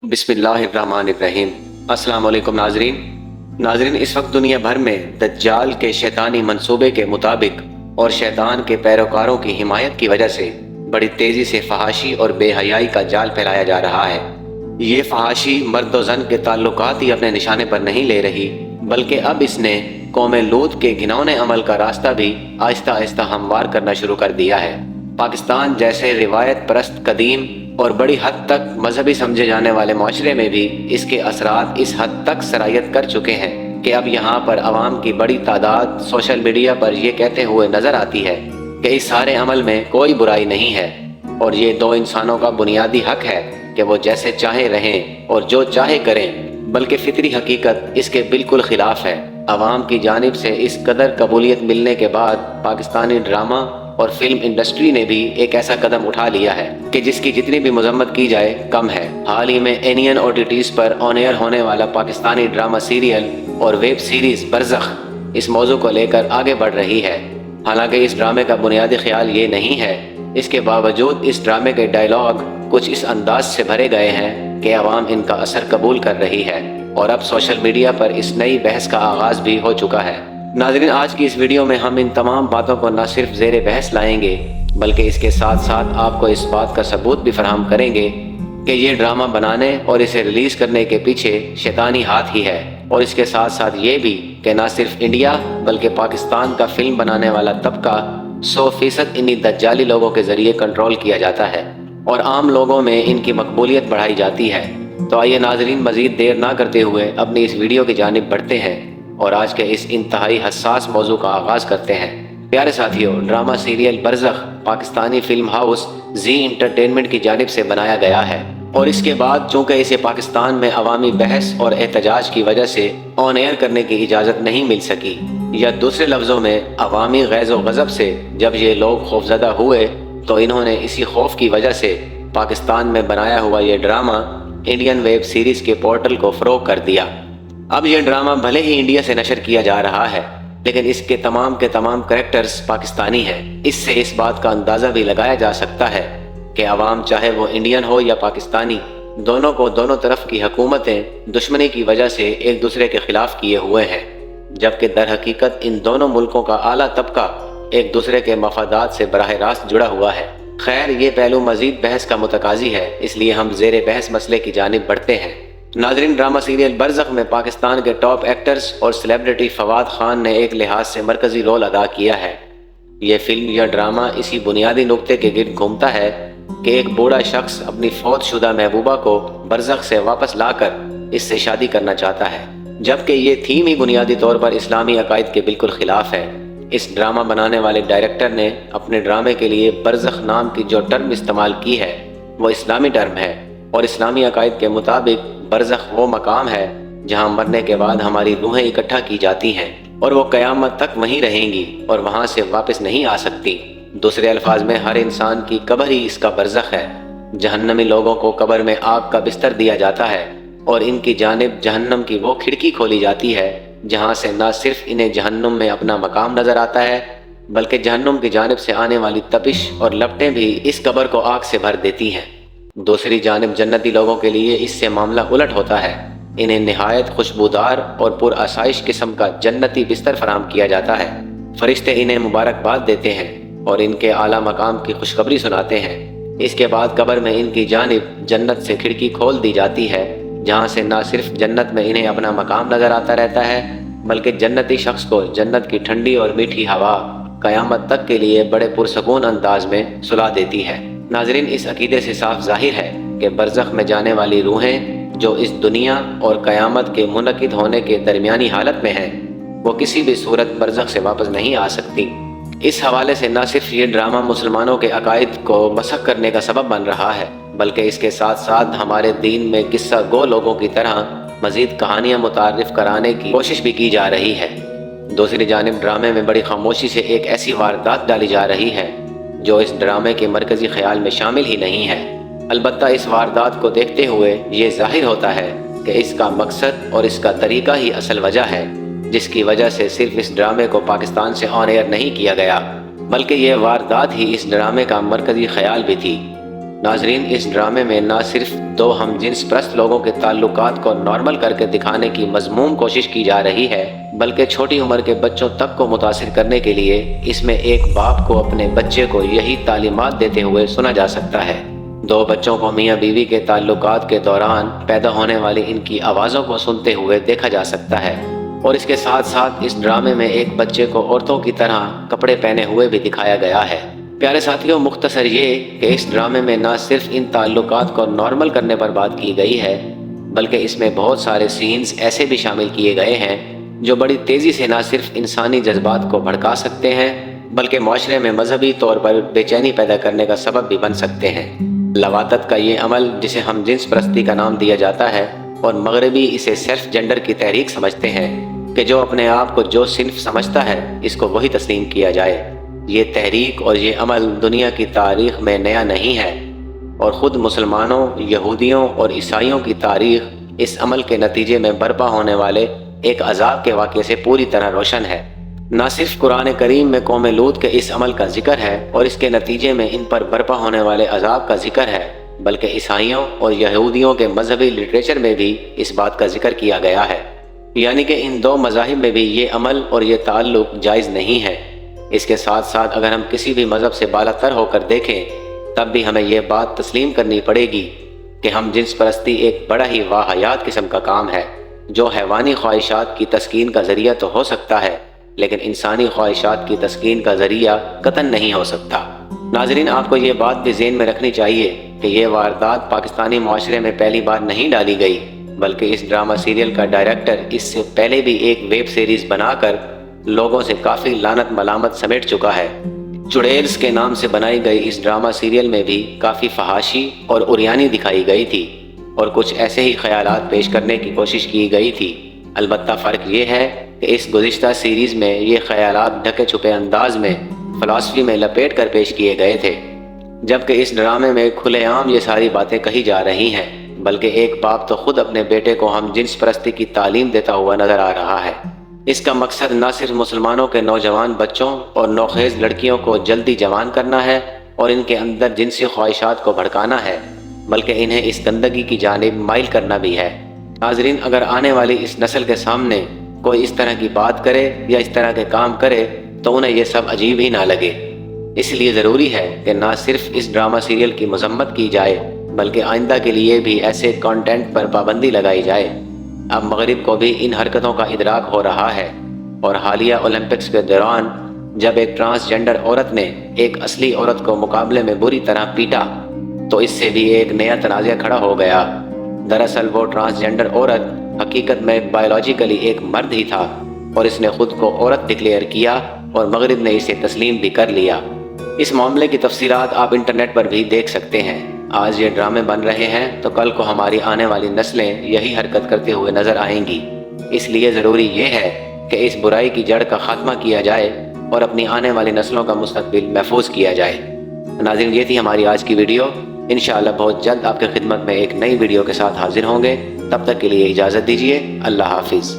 बिस्मिल्लाहिर्रहमानिर्रहीम। अस्सलाम वालेकुम नाजरीन। इस वक्त दुनिया भर में दज्जाल के शैतानी मंसूबे के मुताबिक और शैतान के पैरोकारों की हिमायत की वजह से बड़ी तेज़ी से फहाशी और बेहयाई का जाल फैलाया जा रहा है। ये फहाशी मर्द व ज़न के ताल्लुकात ही अपने निशाने पर नहीं ले रही, बल्कि अब इसने कौम लूत के घिनौने अमल का रास्ता भी आहिस्ता आहिस्ता हमवार करना शुरू कर दिया है। पाकिस्तान जैसे रिवायत परस्त कदीम और बड़ी हद तक मजहबी समझे जाने वाले माशरे में भी इसके असरात इस हद तक सरायत कर चुके हैं कि अब यहाँ पर अवाम की बड़ी तादाद सोशल मीडिया पर यह कहते हुए नजर आती है कि इस सारे अमल में कोई बुराई नहीं है और ये दो इंसानों का बुनियादी हक है कि वो जैसे चाहे रहें और जो चाहे करें, बल्कि फितरी हकीकत इसके बिल्कुल खिलाफ है। अवाम की जानिब से इस कदर कबूलियत मिलने के बाद पाकिस्तानी ड्रामा और फिल्म इंडस्ट्री ने भी एक ऐसा कदम उठा लिया है कि जिसकी जितनी भी मजम्मत की जाए कम है। हाल ही में एनियन OTTs पर ऑन एयर होने वाला पाकिस्तानी ड्रामा सीरियल और वेब सीरीज बरज़ख इस मौजू को लेकर आगे बढ़ रही है। हालांकि इस ड्रामे का बुनियादी ख्याल ये नहीं है, इसके बावजूद इस ड्रामे के डायलॉग कुछ इस अंदाज से भरे गए हैं कि अवाम इनका असर कबूल कर रही है और अब सोशल मीडिया पर इस नई बहस का आगाज भी हो चुका है। नाज़रीन, आज की इस वीडियो में हम इन तमाम बातों को न सिर्फ ज़ेरे बहस लाएंगे, बल्कि इसके साथ साथ आपको इस बात का सबूत भी फराहम करेंगे कि ये ड्रामा बनाने और इसे रिलीज़ करने के पीछे शैतानी हाथ ही है। और इसके साथ साथ ये भी कि न सिर्फ इंडिया बल्कि पाकिस्तान का फिल्म बनाने वाला तबका 100% इन्हीं दज्जाली लोगों के ज़रिए कंट्रोल किया जाता है और आम लोगों में इनकी मकबूलियत बढ़ाई जाती है। तो आइए नाज़रीन, मज़ीद देर ना करते हुए अपनी इस वीडियो की जानिब बढ़ते हैं और आज के इस इंतहाई हसास मौजू का आगाज करते हैं। प्यारे साथियों, drama serial Barzakh Pakistani film house Zee entertainment की जानिब से बनाया गया है और इसके बाद चूँकि इसे पाकिस्तान में अवामी बहस और एहतजाज की वजह से ऑन एयर करने की इजाज़त नहीं मिल सकी, या दूसरे लफ्ज़ों में अवामी गैज़ व गज़ब से जब ये लोग खौफज़दा हुए तो इन्होंने इसी खौफ की वजह से पाकिस्तान में बनाया हुआ ये ड्रामा इंडियन वेब सीरीज़ के पोर्टल को फ़रोग़ कर दिया। अब यह ड्रामा भले ही इंडिया से नशर किया जा रहा है, लेकिन इसके तमाम के तमाम कैरेक्टर्स पाकिस्तानी हैं। इससे इस बात का अंदाज़ा भी लगाया जा सकता है कि अवाम चाहे वो इंडियन हो या पाकिस्तानी, दोनों को दोनों तरफ की हुकूमतें दुश्मनी की वजह से एक दूसरे के खिलाफ किए हुए हैं, जबकि दर हकीकत इन दोनों मुल्कों का आला तबका एक दूसरे के मफादात से बराह रास्त जुड़ा हुआ है। खैर, ये पहलू मजीद बहस का मुतकाजी है, इसलिए हम ज़ेरे बहस मसले की जानिब बढ़ते हैं। नाज़रीन, ड्रामा सीरियल बरज़ख में पाकिस्तान के टॉप एक्टर्स और सेलिब्रिटी फवाद खान ने एक लिहाज से मरकजी रोल अदा किया है। ये फिल्म या ड्रामा इसी बुनियादी नुक्ते के गिर्द घूमता है कि एक बूढ़ा शख्स अपनी फौतशुदा महबूबा को बरज़ख से वापस लाकर इससे शादी करना चाहता है, जबकि ये थीम ही बुनियादी तौर पर इस्लामी अकायद के बिल्कुल खिलाफ है। इस ड्रामा बनाने वाले डायरेक्टर ने अपने ड्रामे के लिए बरज़ख नाम की जो टर्म इस्तेमाल की है वो इस्लामी टर्म है और इस्लामी अकायद के मुताबिक बरज़ख वो मकाम है जहाँ मरने के बाद हमारी रूहें इकट्ठा की जाती हैं और वो क़यामत तक वहीं रहेंगी और वहाँ से वापस नहीं आ सकती। दूसरे अल्फाज में, हर इंसान की कब्र ही इसका बरज़ख है। जहन्नमी लोगों को कब्र में आग का बिस्तर दिया जाता है और इनकी जानिब जहन्नम की वो खिड़की खोली जाती है जहाँ से न सिर्फ इन्हें जहन्नुम में अपना मकाम नज़र आता है, बल्कि जहन्नुम की जानिब से आने वाली तपिश और लपटें भी इस कब्र को आग से भर देती हैं। दूसरी जानिब जन्नती लोगों के लिए इससे मामला उलट होता है। इन्हें निहायत खुशबूदार और पुरआसाइश किस्म का जन्नती बिस्तर फराहम किया जाता है। फरिश्ते इन्हें मुबारकबाद देते हैं और इनके आला मकाम की खुशखबरी सुनाते हैं। इसके बाद कब्र में इनकी जानिब जन्नत से खिड़की खोल दी जाती है, जहाँ से न सिर्फ जन्नत में इन्हें अपना मकाम नजर आता रहता है, बल्कि जन्नती शख्स को जन्नत की ठंडी और मीठी हवा क़यामत तक के लिए बड़े पुरसकून अंदाज में सुला देती है। नाज़रीन, इस अकीदे से साफ जाहिर है कि बरज़ख में जाने वाली रूहें जो इस दुनिया और क़यामत के मुनक़िद होने के दरमियानी हालत में हैं, वो किसी भी सूरत बरज़ख से वापस नहीं आ सकती। इस हवाले से न सिर्फ ये ड्रामा मुसलमानों के अकायद को मसख़ करने का सबब बन रहा है, बल्कि इसके साथ साथ हमारे दीन में किस्सा गो लोगों की तरह मज़ीद कहानियाँ मुतारिफ कराने की कोशिश भी की जा रही है। दूसरी जानिब ड्रामे में बड़ी खामोशी से एक ऐसी वारदात डाली जा रही है जो इस ड्रामे के मरकज़ी ख्याल में शामिल ही नहीं है। अलबत्ता इस वारदात को देखते हुए ये जाहिर होता है कि इसका मकसद और इसका तरीका ही असल वजह है जिसकी वजह से सिर्फ इस ड्रामे को पाकिस्तान से ऑन एयर नहीं किया गया, बल्कि ये वारदात ही इस ड्रामे का मरकज़ी ख्याल भी थी। नाजरीन, इस ड्रामे में न सिर्फ दो हम जिन्स परस्त लोगों के ताल्लुकात को नॉर्मल करके दिखाने की मजमूम कोशिश की जा रही है, बल्कि छोटी उम्र के बच्चों तक को मुतासिर करने के लिए इसमें एक बाप को अपने बच्चे को यही तालीमात देते हुए सुना जा सकता है। दो बच्चों को मियाँ बीवी के ताल्लुकात के दौरान पैदा होने वाली इनकी आवाज़ों को सुनते हुए देखा जा सकता है, और इसके साथ साथ इस ड्रामे में एक बच्चे को औरतों की तरह कपड़े पहने हुए भी दिखाया गया है। प्यारे साथियों, मुख्तसर ये कि इस ड्रामे में न सिर्फ इन ताल्लुकात को नॉर्मल करने पर बात की गई है, बल्कि इसमें बहुत सारे सीन्स ऐसे भी शामिल किए गए हैं जो बड़ी तेज़ी से न सिर्फ इंसानी जज्बात को भड़का सकते हैं, बल्कि माशरे में मजहबी तौर पर बेचैनी पैदा करने का सबब भी बन सकते हैं। लवातत का ये अमल, जिसे हम जिन्स परस्ती का नाम दिया जाता है और मगरबी इसे सेल्फ जेंडर की तहरीक समझते हैं कि जो अपने आप को जो सिन्फ समझता है इसको वही तस्लीम किया जाए। ये तहरीक और ये अमल दुनिया की तारीख़ में नया नहीं है, और ख़ुद मुसलमानों, यहूदियों और ईसाइयों की तारीख़ इस अमल के नतीजे में बर्पा होने वाले एक अजाब के वाक़े से पूरी तरह रोशन है। न सिर्फ कुरान करीम में कौम लूत के इस अमल का जिक्र है और इसके नतीजे में इन पर बर्पा होने वाले अजाब का जिक्र है, बल्कि ईसाइयों और यहूदियों के मजहबी लिटरेचर में भी इस बात का जिक्र किया गया है, यानी कि इन दो मज़ाहिब में भी ये अमल और ये ताल्लुक़ जायज़ नहीं है। इसके साथ साथ अगर हम किसी भी मज़हब से बालातर होकर देखें तब भी हमें यह बात तस्लीम करनी पड़ेगी कि हम जिन्स परस्ती एक बड़ा ही वाहियात किस्म का काम है, जो हैवानी ख्वाहिशात की तस्कीन का ज़रिया तो हो सकता है, लेकिन इंसानी ख्वाहिशात की तस्कीन का ज़रिया कतन नहीं हो सकता। नाजरीन, आपको ये बात भी ज़हन में रखनी चाहिए कि ये वारदात पाकिस्तानी माशरे में पहली बार नहीं डाली गई, बल्कि इस ड्रामा सीरियल का डायरेक्टर इससे पहले भी एक वेब सीरीज़ बनाकर लोगों से काफ़ी लानत मलामत समेट चुका है। चुड़ैल्स के नाम से बनाई गई इस ड्रामा सीरियल में भी काफ़ी फहाशी और उरियानी दिखाई गई थी और कुछ ऐसे ही ख्यालात पेश करने की कोशिश की गई थी। अलबत्ता फ़र्क ये है कि इस गुज़िश्ता सीरीज़ में ये ख्यालात ढके छुपे अंदाज में फ़िलासफ़ी में लपेट कर पेश किए गए थे, जबकि इस ड्रामे में खुलेआम ये सारी बातें कही जा रही हैं, बल्कि एक बाप तो ख़ुद अपने बेटे को हम जिन्स परस्ती की तालीम देता हुआ नज़र आ रहा है। इसका मकसद न सिर्फ मुसलमानों के नौजवान बच्चों और नौखेज़ लड़कियों को जल्दी जवान करना है और इनके अंदर जिनसी ख्वाहिशात को भड़काना है, बल्कि इन्हें इस गंदगी की जानिब माइल करना भी है। नाजरीन, अगर आने वाली इस नस्ल के सामने कोई इस तरह की बात करे या इस तरह के काम करे तो उन्हें यह सब अजीब ही ना लगे। इसलिए ज़रूरी है कि ना सिर्फ इस ड्रामा सीरियल की मजम्मत की जाए, बल्कि आइंदा के लिए भी ऐसे कंटेंट पर पाबंदी लगाई जाए। अब मगरिब को भी इन हरकतों का इदराक हो रहा है, और हालिया ओलंपिक्स के दौरान जब एक ट्रांसजेंडर औरत ने एक असली औरत को मुकाबले में बुरी तरह पीटा तो इससे भी एक नया तनाज़ा खड़ा हो गया। दरअसल वो ट्रांसजेंडर औरत हकीकत में बायोलॉजिकली एक मर्द ही था और इसने खुद को औरत डिक्लेयर किया और मगरिब ने इसे तस्लीम भी कर लिया। इस मामले की तफसीलात आप इंटरनेट पर भी देख सकते हैं। आज ये ड्रामे बन रहे हैं तो कल को हमारी आने वाली नस्लें यही हरकत करते हुए नजर आएंगी। इसलिए ज़रूरी ये है कि इस बुराई की जड़ का खात्मा किया जाए और अपनी आने वाली नस्लों का मुस्तकबिल महफूज किया जाए। नाज़रीन, ये थी हमारी आज की वीडियो। इंशाअल्लाह बहुत जल्द आपकी खिदमत में एक नई वीडियो के साथ हाजिर होंगे। तब तक के लिए इजाज़त दीजिए। अल्लाह हाफिज़।